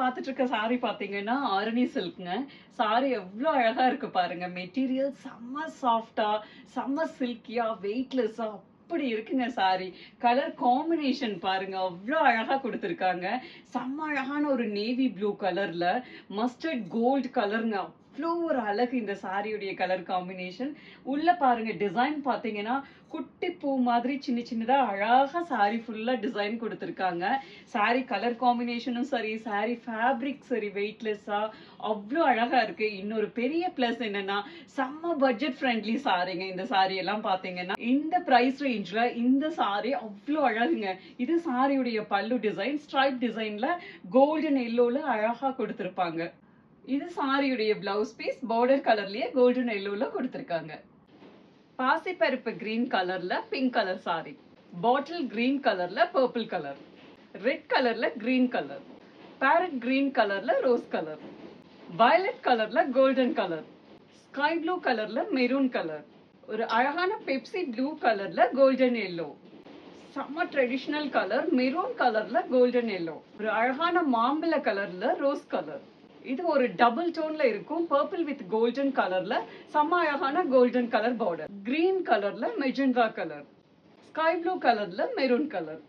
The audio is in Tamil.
பார்த்துட்டு இருக்க சாரி பாத்தீங்கன்னா ஆரணி சில்க்ங்க. சாரி எவ்வளோ அழகா இருக்கு பாருங்க. மெட்டீரியல் செம்ம சாஃப்டா, செம்ம சில்கியா, வெயிட்லெஸ்ஸா அப்படி இருக்குங்க சாரி. கலர் காம்பினேஷன் பாருங்க அவ்வளோ அழகா கொடுத்துருக்காங்க. செம்ம அழகான ஒரு நேவி ப்ளூ கலர்ல மஸ்டர்ட் கோல்ட் கலருங்க. அவ்வளோ ஒரு அழகு இந்த சாரியுடைய கலர் காம்பினேஷன். உள்ள பாருங்க டிசைன் பாத்தீங்கன்னா குட்டி பூ மாதிரி சின்ன சின்னதா அழகா சாரி ஃபுல்லா டிசைன் கொடுத்துருக்காங்க. சாரி கலர் காம்பினேஷனும் சரி, சாரி ஃபேப்ரிக் சரி, வெயிட்லெஸ்ஸா அவ்வளோ அழகா இருக்கு. இன்னொரு பெரிய பிளஸ் என்னன்னா செம்ம பட்ஜெட் ஃப்ரெண்ட்லி சாரிங்க. இந்த சாரி எல்லாம் பாத்தீங்கன்னா இந்த பிரைஸ் ரேஞ்ச்ல இந்த சாரி அவ்வளோ அழகுங்க. இது சாரியுடைய பல்லு டிசைன் ஸ்ட்ரைப் டிசைன்ல கோல்டன் எல்லோல அழகா கொடுத்திருப்பாங்க. இது சாரியுடைய பிளவுஸ் பீஸ் பார்டர் கலர்லயே கோல்டன் எல்லோல கொடுத்திருக்காங்க. பாசிப்பருப்பு கிரீன் கலர்ல pink colour sorry, bottle green கலர்ல பர்பிள் கலர், ரெட் கலர்ல கிரீன் கலர், பேரட் கிரீன் கலர்ல ரோஸ் கலர், வயலட் கலர்ல கோல்டன் கலர், ஸ்கை ப்ளூ கலர்ல மெரூன் கலர், ஒரு அழகான பெப்சி ப்ளூ கலர்ல கோல்டன் எல்லோ, செம்ம ட்ரெடிஷனல் கலர் மெரூன் கலர்ல கோல்டன் எல்லோ, ஒரு அழகான மாம்பழ கலர்ல ரோஸ் கலர். இது ஒரு டபுள் டோன்ல இருக்கும். பர்பிள் வித் கோல்டன் கலர்ல செம்ம அழகான கோல்டன் கலர் பார்டர், கிரீன் கலர்ல மெஜெண்டா கலர், ஸ்கை ப்ளூ கலர்ல மெரூன் கலர்.